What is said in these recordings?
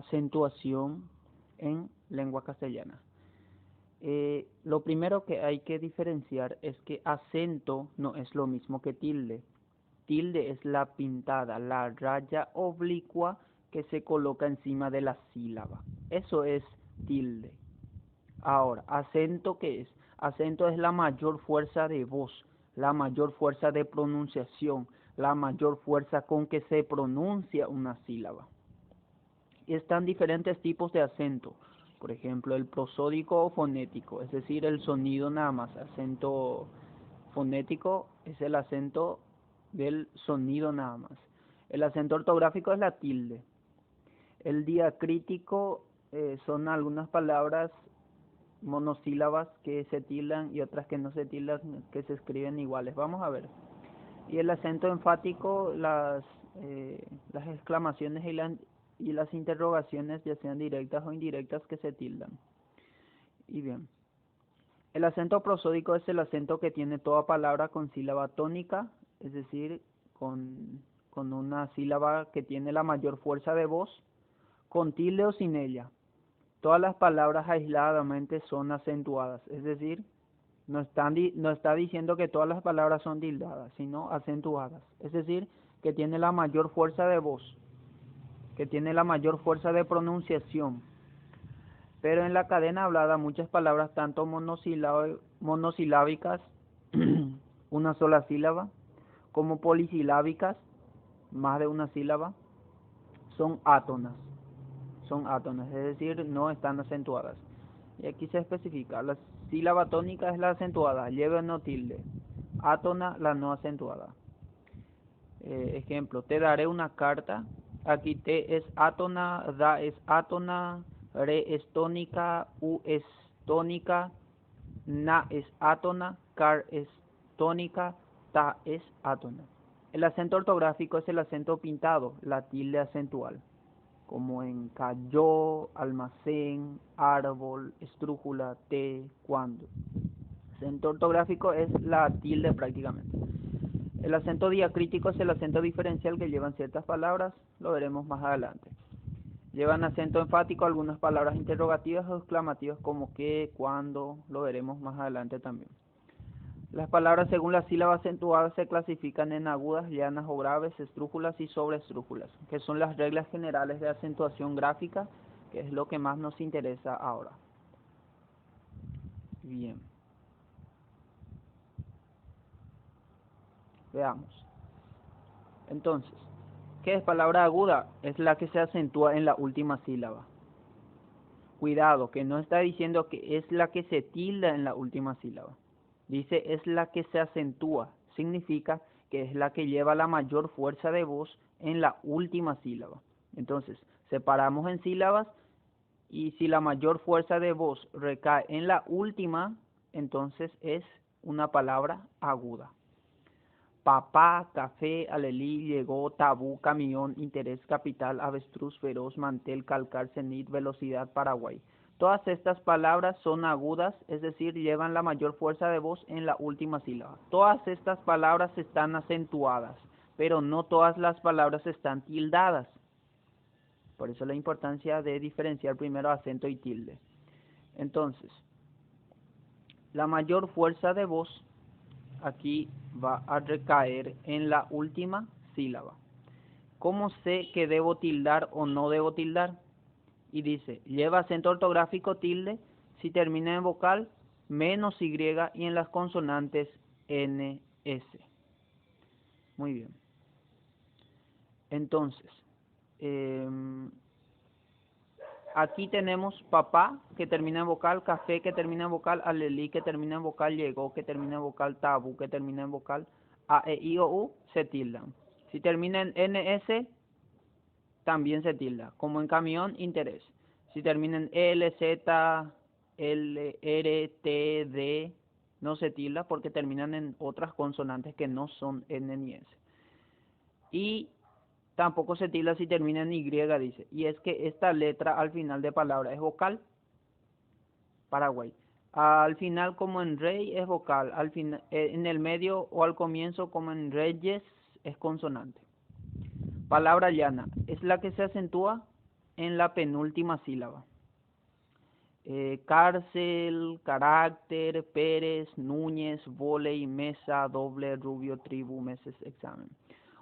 acentuación en lengua castellana. Lo primero que hay que diferenciar es que acento no es lo mismo que tilde. Tilde es la pintada, la raya oblicua que se coloca encima de la sílaba. Eso es tilde. Ahora, acento, ¿qué es? Acento es la mayor fuerza de voz, la mayor fuerza de pronunciación, la mayor fuerza con que se pronuncia una sílaba. Y están diferentes tipos de acento. Por ejemplo, el prosódico o fonético, es decir, el sonido nada más. Acento fonético es el acento del sonido nada más. El acento ortográfico es la tilde. El diacrítico son algunas palabras monosílabas que se tildan y otras que no se tildan, que se escriben iguales. Vamos a ver. Y el acento enfático, las exclamaciones y las interrogaciones, ya sean directas o indirectas, que se tildan. Y bien, el acento prosódico es el acento que tiene toda palabra con sílaba tónica, es decir, con una sílaba que tiene la mayor fuerza de voz, con tilde o sin ella. Todas las palabras aisladamente son acentuadas, es decir, no está diciendo que todas las palabras son tildadas, sino acentuadas, es decir, que tiene la mayor fuerza de voz, que tiene la mayor fuerza de pronunciación. Pero en la cadena hablada muchas palabras, tanto monosilábicas, una sola sílaba, como polisilábicas, más de una sílaba, son átonas. Son átonas, es decir, no están acentuadas. Y aquí se especifica, la sílaba tónica es la acentuada, lleva no tilde, átona la no acentuada. Ejemplo, te daré una carta, aquí te es átona, da es átona, re es tónica, u es tónica, na es átona, car es tónica, ta es átona. El acento ortográfico es el acento pintado, la tilde acentual, como en cayó, almacén, árbol, estrújula, té, cuando. Acento ortográfico es la tilde prácticamente. El acento diacrítico es el acento diferencial que llevan ciertas palabras, lo veremos más adelante. Llevan acento enfático algunas palabras interrogativas o exclamativas como qué, cuándo, lo veremos más adelante también. Las palabras según la sílaba acentuada se clasifican en agudas, llanas o graves, estrújulas y sobreestrújulas, que son las reglas generales de acentuación gráfica, que es lo que más nos interesa ahora. Bien. Veamos. Entonces, ¿qué es palabra aguda? Es la que se acentúa en la última sílaba. Cuidado, que no está diciendo que es la que se tilda en la última sílaba. Dice es la que se acentúa. Significa que es la que lleva la mayor fuerza de voz en la última sílaba. Entonces, separamos en sílabas y si la mayor fuerza de voz recae en la última, entonces es una palabra aguda. Papá, café, alelí, llegó, tabú, camión, interés, capital, avestruz, feroz, mantel, calcar, cenit, velocidad, Paraguay. Todas estas palabras son agudas, es decir, llevan la mayor fuerza de voz en la última sílaba. Todas estas palabras están acentuadas, pero no todas las palabras están tildadas. Por eso la importancia de diferenciar primero acento y tilde. Entonces, la mayor fuerza de voz aquí va a recaer en la última sílaba. ¿Cómo sé que debo tildar o no debo tildar? Y dice, lleva acento ortográfico tilde si termina en vocal menos Y y en las consonantes NS. Muy bien. Entonces, aquí tenemos papá que termina en vocal, café que termina en vocal, alelí que termina en vocal, llegó que termina en vocal, tabú que termina en vocal, a, e, i o u se tildan. Si termina en ns, también se tilda, como en camión, interés. Si termina en l, z, l, r, t, d, no se tilda porque terminan en otras consonantes que no son n ni s. Y tampoco se tilda si termina en Y, dice. Y es que esta letra al final de palabra es vocal. Paraguay. Al final como en rey es vocal. Al final, en el medio o al comienzo como en reyes es consonante. Palabra llana. ¿Es la que se acentúa? en la penúltima sílaba. Cárcel, carácter, Pérez, Núñez, vóley, mesa, doble, rubio, tribu, meses, examen.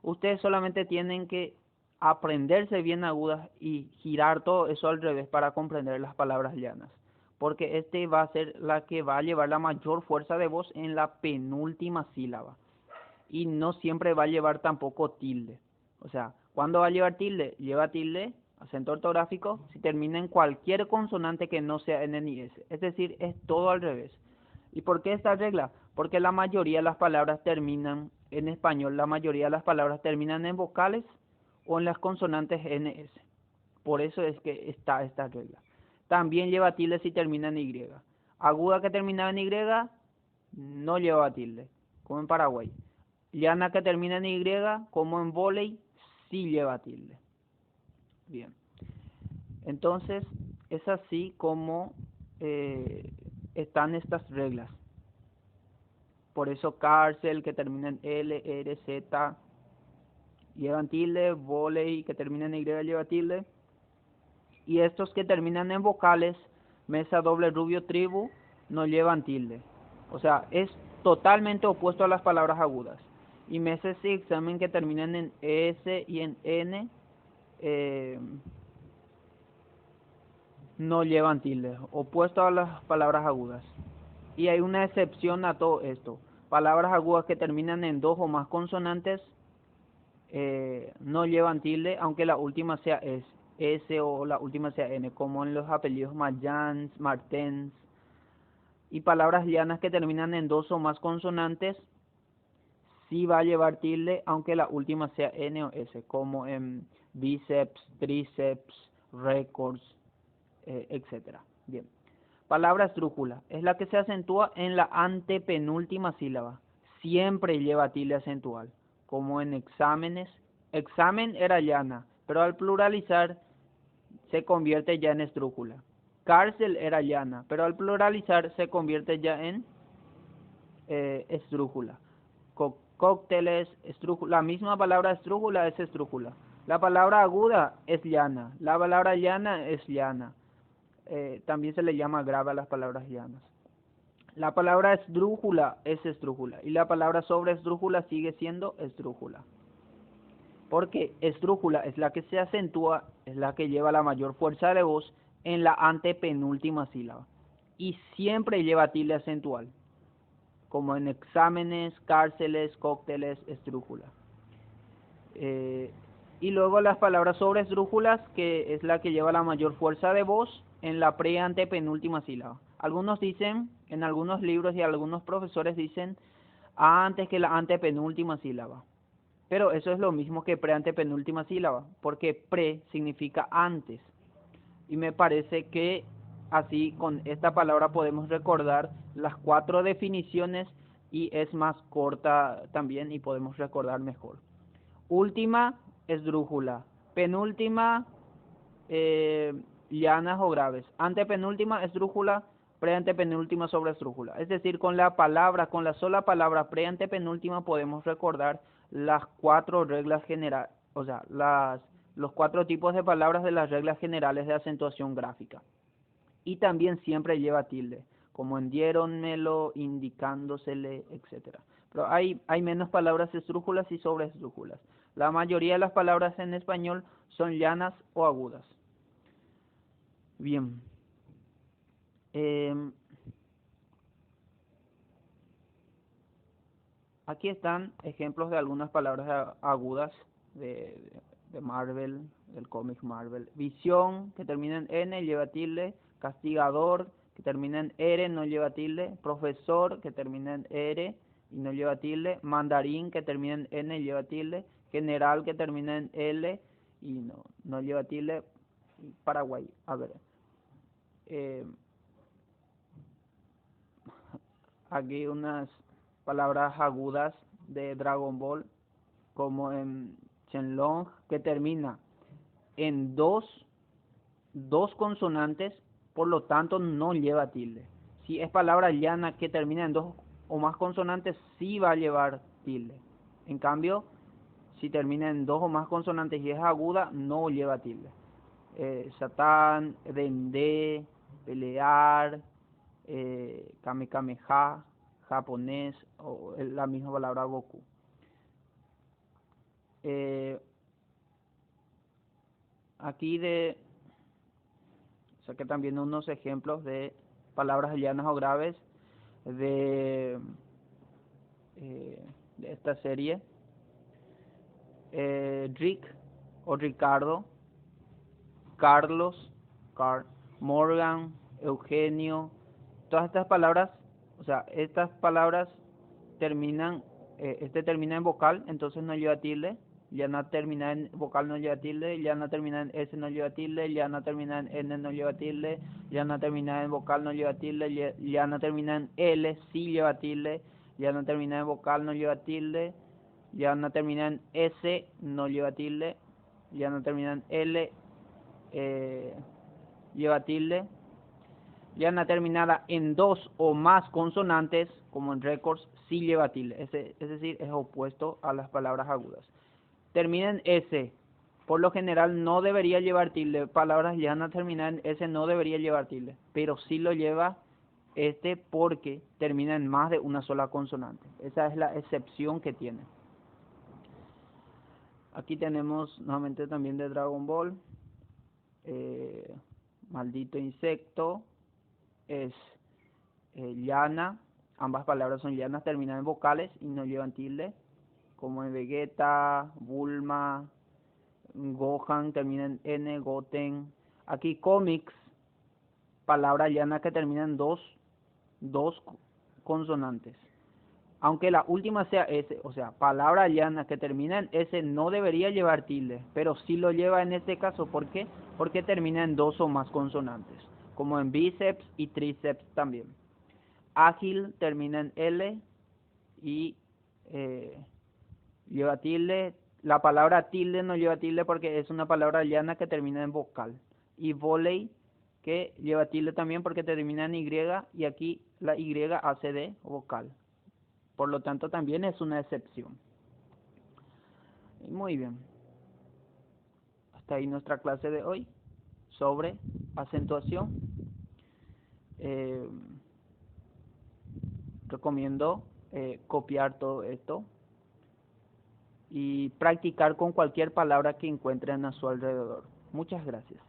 Ustedes solamente tienen que aprenderse bien agudas y girar todo eso al revés para comprender las palabras llanas, porque este va a ser la que va a llevar la mayor fuerza de voz en la penúltima sílaba y no siempre va a llevar tampoco tilde. O sea, ¿cuándo va a llevar tilde? Lleva tilde, acento ortográfico, si termina en cualquier consonante que no sea N ni S. Es decir, es todo al revés. ¿Y por qué esta regla? Porque la mayoría de las palabras terminan, en español, la mayoría de las palabras terminan en vocales o en las consonantes NS. Por eso es que está esta regla. También lleva tilde si termina en Y. Aguda que termina en Y no lleva tilde, como en Paraguay. Llana que termina en Y, como en vóley, sí lleva tilde. Bien. Entonces, es así como están estas reglas. Por eso cárcel que termina en L, R, Z llevan tilde, vóley que termina en Y lleva tilde. Y estos que terminan en vocales, mesa, doble, rubio, tribu, no llevan tilde. O sea, es totalmente opuesto a las palabras agudas. Y meses y examen que terminan en S y en N no llevan tilde, opuesto a las palabras agudas. Y hay una excepción a todo esto. Palabras agudas que terminan en dos o más consonantes no llevan tilde, aunque la última sea S o la última sea N, como en los apellidos Mayans, Martens. Y palabras llanas que terminan en dos o más consonantes sí va a llevar tilde, aunque la última sea N o S, como en bíceps, tríceps, récords, etcétera. Bien. Palabra esdrújula es la que se acentúa en la antepenúltima sílaba. Siempre lleva tilde acentual, como en exámenes. Examen era llana, pero al pluralizar se convierte ya en esdrújula. Cárcel era llana, pero al pluralizar se convierte ya en esdrújula. Cócteles, esdrújula. La misma palabra esdrújula es esdrújula. La palabra aguda es llana. La palabra llana es llana. También se le llama grave a las palabras llanas. La palabra esdrújula es esdrújula. Y la palabra sobre esdrújula sigue siendo esdrújula. Porque esdrújula es la que se acentúa, es la que lleva la mayor fuerza de voz en la antepenúltima sílaba. Y siempre lleva tilde acentual, como en exámenes, cárceles, cócteles, esdrújula. Y luego las palabras sobre esdrújulas, que es la que lleva la mayor fuerza de voz en la pre-antepenúltima sílaba. Algunos dicen, en algunos libros y algunos profesores dicen antes que la antepenúltima sílaba. Pero eso es lo mismo que pre-antepenúltima sílaba, porque pre significa antes. Y me parece que así con esta palabra podemos recordar las 4 definiciones y es más corta también y podemos recordar mejor. Última, esdrújula. Penúltima, llanas o graves. Antepenúltima, esdrújula. Preantepenúltima sobre esdrújula. Es decir, con la palabra, con la sola palabra preantepenúltima podemos recordar las 4 reglas generales, o sea, los 4 tipos de palabras de las reglas generales de acentuación gráfica. Y también siempre lleva tilde, como en diéronmelo, indicándosele, etc. Pero hay menos palabras esdrújulas y sobre esdrújulas. La mayoría de las palabras en español son llanas o agudas. Bien. Aquí están ejemplos de algunas palabras agudas de Marvel, del cómic Marvel. Visión, que termina en N, lleva tilde. Castigador, que termina en R, no lleva tilde. Profesor, que termina en R y no lleva tilde. Mandarín, que termina en N, lleva tilde. General, que termina en L y no lleva tilde. Paraguay, a ver. Aquí unas palabras agudas de Dragon Ball, como en Shenlong, que termina en dos consonantes, por lo tanto no lleva tilde. Si es palabra llana que termina en 2 o más consonantes, sí va a llevar tilde. En cambio, si termina en 2 o más consonantes y es aguda, no lleva tilde. Satán, Dende, pelear, Kamekameha, japonés, o la misma palabra Goku. Aquí saqué también unos ejemplos de palabras llanas o graves de, de esta serie. Rick o Ricardo, Carlos, Morgan, Eugenio, todas estas palabras, o sea, estas palabras terminan, termina en vocal, entonces no lleva tilde. Llana termina en vocal, no lleva tilde. Llana termina en S, no lleva tilde. Llana termina en N, no lleva tilde. Llana termina en vocal, no lleva tilde. Llana termina en L, sí lleva tilde. Llana termina en vocal, no lleva tilde. Llana termina en S, no lleva tilde. Llana termina en L, lleva tilde. Llana terminada en dos o más consonantes, como en récords, sí lleva tilde. Es decir, es opuesto a las palabras agudas. Termina en S, por lo general no debería llevar tilde. Palabras llanas terminan en S no debería llevar tilde, pero sí lo lleva porque termina en más de una sola consonante. Esa es la excepción que tiene. Aquí tenemos nuevamente también de Dragon Ball. Maldito insecto es llana. Ambas palabras son llanas, terminan en vocales y no llevan tilde, como en Vegeta, Bulma, Gohan, termina en N, Goten. Aquí cómics, palabra llana que termina en dos consonantes. Aunque la última sea S, o sea, palabra llana que termina en S no debería llevar tilde, pero sí lo lleva en este caso. ¿Por qué? Porque termina en dos o más consonantes, como en bíceps y tríceps también. Ágil termina en L y lleva tilde. La palabra tilde no lleva tilde porque es una palabra llana que termina en vocal. Y voley, que lleva tilde también porque termina en Y, y aquí la Y hace de vocal. Por lo tanto, también es una excepción. Muy bien. Hasta ahí nuestra clase de hoy sobre acentuación. Recomiendo copiar todo esto y practicar con cualquier palabra que encuentren a su alrededor. Muchas gracias.